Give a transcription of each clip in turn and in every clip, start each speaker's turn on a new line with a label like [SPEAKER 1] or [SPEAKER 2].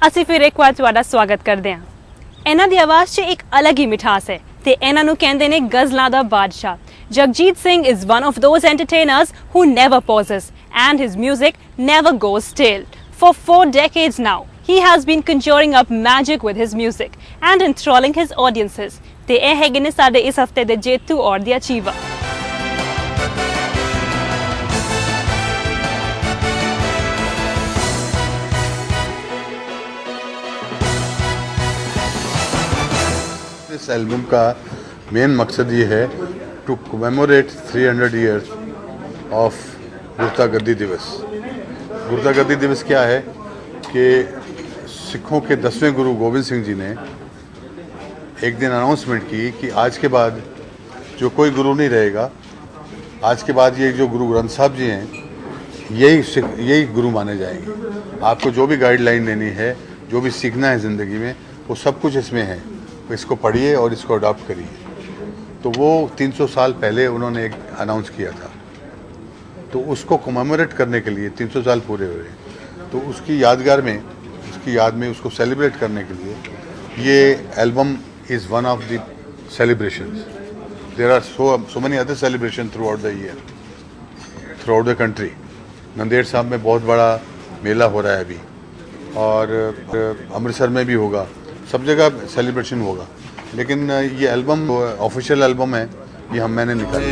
[SPEAKER 1] ਅਸੀਂ ਫਿਰ ਇੱਕ ਵਾਰ ਤੁਹਾਡਾ ਸਵਾਗਤ ਕਰਦੇ ਹਾਂ। ਇਹਨਾਂ ਦੀ ਆਵਾਜ਼ 'ਚ ਇੱਕ ਅਲੱਗ ਹੀ ਮਿਠਾਸ ਹੈ ਤੇ ਇਹਨਾਂ ਨੂੰ ਕਹਿੰਦੇ ਨੇ ਗਜ਼ਲਾਂ ਦਾ ਬਾਦਸ਼ਾਹ। Jagjit Singh is one of those entertainers who never pauses and his music never goes stale. For 4 decades now, he has been conjuring up magic with his music and enthralling his audiences. ਤੇ ਇਹ ਹੈਗੇ ਨੇ ਸਾਡੇ ਇਸ ਹਫਤੇ ਦੇ ਜੇਤੂ ਔਰ ਦੀ ਅਚੀਵਰ।
[SPEAKER 2] इस एल्बम का मेन मकसद ये है टू कमेमोरेट 300 ईयर्स ऑफ गुरता गद्दी दिवस। गुरता गद्दी दिवस क्या है कि सिखों के 10वें गुरु गोविंद सिंह जी ने एक दिन अनाउंसमेंट की कि आज के बाद जो कोई गुरु नहीं रहेगा, आज के बाद ये जो गुरु ग्रंथ साहब जी हैं यही गुरु माने जाएंगे। आपको जो भी गाइडलाइन लेनी है, जो भी सीखना है ज़िंदगी में, वो सब कुछ इसमें है। इसको पढ़िए और इसको अडॉप्ट करिए। तो वो 300 साल पहले उन्होंने एक अनाउंस किया था, तो उसको कमेमोरेट करने के लिए 300 साल पूरे हो रहे, तो उसकी यादगार में, उसकी याद में उसको सेलिब्रेट करने के लिए ये album is one of the celebrations. There are so many other celebration throughout the year, throughout the country. Nanded Sahib में बहुत बड़ा मेला हो रहा है अभी, और अमृतसर में भी होगा, सब जगह सेलिब्रेशन होगा। लेकिन ये एल्बम ऑफिशियल एल्बम है, ये मैंने निकाली।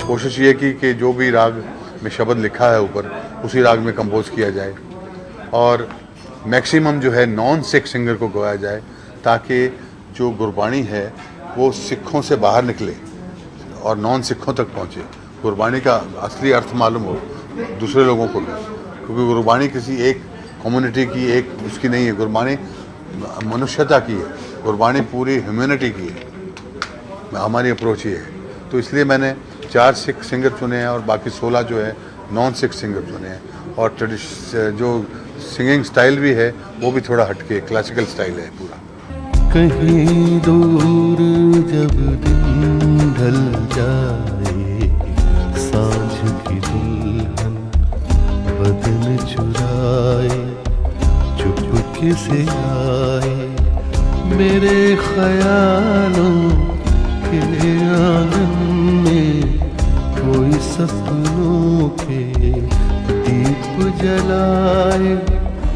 [SPEAKER 2] कोशिश ये की कि जो भी राग में शब्द लिखा है ऊपर, उसी राग में कंपोज किया जाए, और मैक्सिमम जो है नॉन सिख सिंगर को गवाया जाए, ताकि जो गुरबाणी है वो सिखों से बाहर निकले और नॉन सिखों तक पहुँचे। गुरबाणी का असली अर्थ मालूम हो दूसरे लोगों को भी, क्योंकि गुरबाणी किसी एक कम्युनिटी की, एक उसकी नहीं है। गुरबाणी मनुष्यता की है, गुरबाणी पूरी ह्यूमैनिटी की है। हमारी अप्रोच ये है। तो इसलिए मैंने 4 सिख सिंगर चुने हैं और बाकी 16 जो है नॉन सिख सिंगर चुने हैं। और जो सिंगिंग स्टाइल भी है वो भी थोड़ा हटके क्लासिकल स्टाइल है पूरा।
[SPEAKER 3] कहीं दूर जब दिन ढल जाए, सांझ की दुल्हन बदन चुराए, चुपके से आए मेरे ख्यालों के आंगन में, कोई सपनों के दीप जलाए।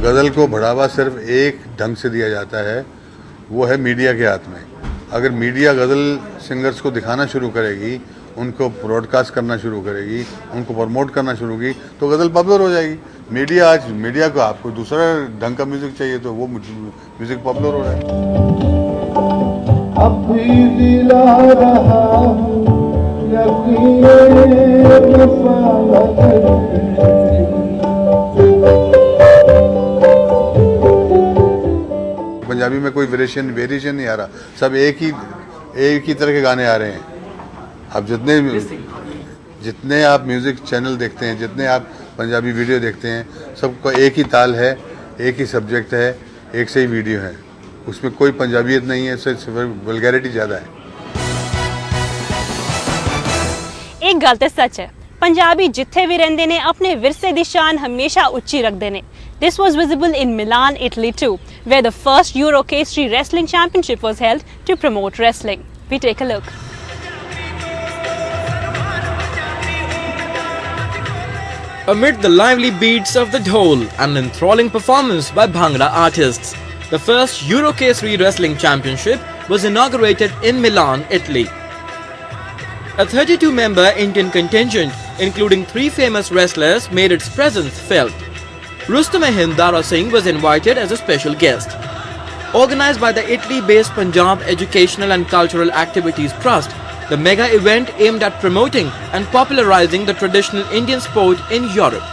[SPEAKER 2] गज़ल को बढ़ावा सिर्फ एक ढंग से दिया जाता है, वो है मीडिया के हाथ में। अगर मीडिया गज़ल सिंगर्स को दिखाना शुरू करेगी, उनको ब्रॉडकास्ट करना शुरू करेगी, उनको प्रमोट करना शुरू की, तो गज़ल पॉपुलर हो जाएगी। मीडिया को आपको दूसरा ढंग का म्यूज़िक चाहिए, तो वो म्यूज़िक पॉपुलर हो रहा है।
[SPEAKER 3] अब भी दिला रहा
[SPEAKER 2] पंजाबी में कोई वेरिएशन नहीं आ रहा, सब एक ही तरह के गाने आ रहे हैं। अब जितने आप म्यूज़िक चैनल देखते हैं, जितने आप पंजाबी वीडियो देखते हैं, सबका एक ही ताल है, एक ही सब्जेक्ट है, एक से ही वीडियो है। उसमें कोई पंजाबियत नहीं है, सिर्फ वल्गैरिटी ज़्यादा है।
[SPEAKER 1] एक गल ते सच है, पंजाबी जिथे भी रहंदे ने अपने विरसे दी शान हमेशा उच्ची रखते हैं। This was visible in Milan, Italy too, where the first Eurocastry Wrestling Championship was held to promote wrestling. We take a look.
[SPEAKER 4] Amid the lively beats of the dhol and an enthralling performance by Bhangra artists, the first Eurocastry Wrestling Championship was inaugurated in Milan, Italy. A 32-member Indian contingent, including 3 famous wrestlers, made its presence felt. Rustom Dara Singh was invited as a special guest. Organized by the Italy-based Punjab Educational and Cultural Activities Trust, the mega event aimed at promoting and popularizing the traditional Indian sport in Europe.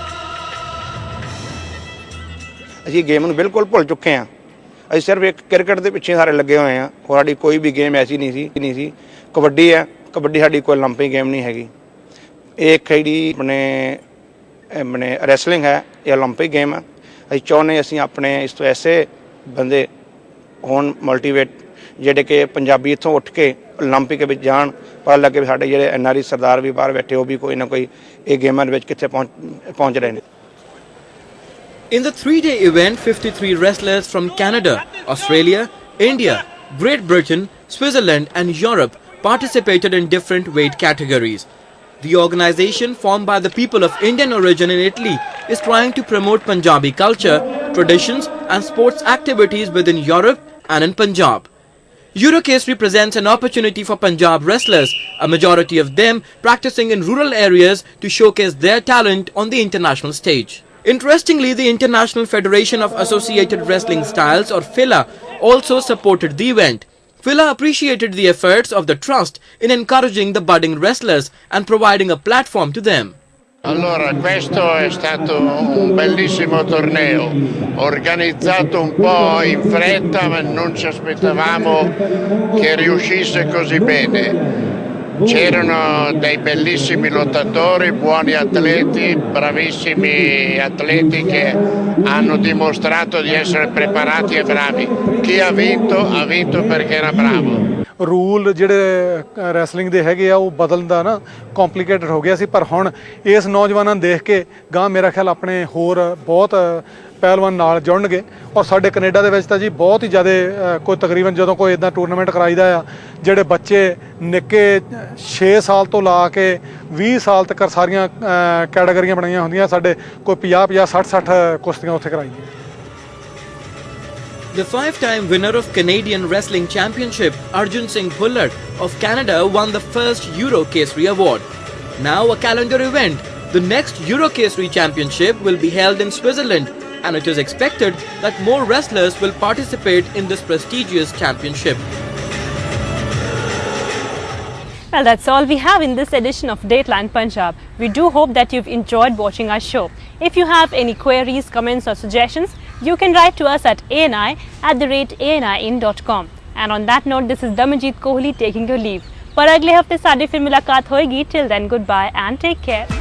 [SPEAKER 5] ਅਸੀਂ game ਨੂੰ ਬਿਲਕੁਲ ਭੁੱਲ ਚੁੱਕੇ ਹਾਂ। ਅਸੀਂ ਸਿਰਫ ਇੱਕ cricket ਦੇ ਪਿੱਛੇ ਸਾਰੇ ਲੱਗੇ ਹੋਏ ਹਾਂ। ਸਾਡੀ ਕੋਈ ਵੀ ਗੇਮ ਐਸੀ ਨਹੀਂ ਸੀ। ਕਬੱਡੀ ਹੈ, ਕਬੱਡੀ ਸਾਡੀ ਕੋਈ ਓਲੰਪਿਕ ਗੇਮ ਨਹੀਂ ਹੈਗੀ। ਇੱਕ ਜਿਹੜੀ ਆਪਣੇ ਰੈਸਲਿੰਗ ਹੈ, ਇਹ ਓਲੰਪਿਕ ਗੇਮ ਹੈ। ਅਸੀਂ ਚਾਹੁੰਦੇ ਅਸੀਂ ਆਪਣੇ ਇਸ ਤੋਂ ਐਸੇ ਬੰਦੇ ਹੋਣ ਮੋਟੀਵੇਟ ਜਿਹੜੇ ਕਿ ਪੰਜਾਬੀ ਇੱਥੋਂ ਉੱਠ ਕੇ ਓਲੰਪਿਕ ਵਿੱਚ ਜਾਣ, ਪਤਾ ਲੱਗੇ ਵੀ ਸਾਡੇ ਜਿਹੜੇ NRI ਸਰਦਾਰ ਵੀ ਬਾਹਰ ਬੈਠੇ ਉਹ ਵੀ ਕੋਈ ਨਾ ਕੋਈ ਇਹ ਗੇਮਾਂ ਦੇ ਵਿੱਚ ਕਿੱਥੇ ਪਹੁੰਚ ਰਹੇ ਨੇ।
[SPEAKER 4] In the 3-day event, 53 wrestlers from Canada, Australia, India, Great Britain, Switzerland and Europe participated in different weight categories. The organization, formed by the people of Indian origin in Italy, is trying to promote Punjabi culture, traditions and sports activities within Europe and in Punjab. Eurokesari presents an opportunity for Punjab wrestlers, a majority of them practicing in rural areas, to showcase their talent on the international stage. Interestingly, the International Federation of Associated Wrestling Styles, or FILA, also supported the event. FILA appreciated the efforts of the trust in encouraging the budding wrestlers and providing a platform to them.
[SPEAKER 6] Allora, questo è stato un bellissimo torneo, organizzato un po' in fretta, ma non ci aspettavamo che riuscisse così bene. C'erano dei bellissimi lottatori, buoni atleti, bravissimi atleti che hanno dimostrato di essere preparati e bravi. Chi ha vinto perché era bravo.
[SPEAKER 7] Rule ਜਿਹੜੇ wrestling ਦੇ ਹੈਗੇ ਆ ਉਹ ਬਦਲਣ ਦਾ ਨਾ complicated ਹੋ ਗਿਆ ਸੀ, ਪਰ ਹੁਣ ਇਸ ਨੌਜਵਾਨਾਂ ਨੂੰ ਦੇਖ ਕੇ ਗਾਂ ਮੇਰਾ ਖਿਆਲ ਆਪਣੇ ਹੋਰ ਬਹੁਤ ਪਹਿਲਵਾਨ ਨਾਲ ਜੁੜਨਗੇ। ਔਰ ਸਾਡੇ ਕੈਨੇਡਾ ਦੇ ਵਿੱਚ ਤਾਂ ਜੀ ਬਹੁਤ ਹੀ ਜ਼ਿਆਦਾ ਕੋਈ ਤਕਰੀਬਨ ਜਦੋਂ ਕੋਈ ਇਦਾਂ ਟੂਰਨਾਮੈਂਟ ਕਰਾਈਦਾ ਆ, ਜਿਹੜੇ ਬੱਚੇ ਨਿੱਕੇ 6 ਸਾਲ ਤੋਂ ਲਾ ਕੇ 20 ਸਾਲ ਤੱਕ ਸਾਰੀਆਂ ਕੈਟਾਗਰੀਆਂ ਬਣਾਈਆਂ ਹੁੰਦੀਆਂ, ਸਾਡੇ ਕੋਈ 50 60 ਕੁਸ਼ਤੀਆਂ ਉੱਥੇ ਕਰਾਈਆਂ।
[SPEAKER 4] The 5-time winner of Canadian Wrestling Championship, Arjun Singh Bhullar of Canada, won the first Eurokesari award. Now a calendar event, the next Eurokesari Championship will be held in Switzerland, and it is expected that more wrestlers will participate in this prestigious championship.
[SPEAKER 1] Well, that's all we have in this edition of Dateline Punjab. We do hope that you've enjoyed watching our show. If you have any queries, comments or suggestions, you can write to us at ani@ani.com. And on that note, this is Damanjeet Kohli taking your leave. पर अगले हफ्ते साड़ी फिर मुलाकात होएगी. Till then, goodbye and take care.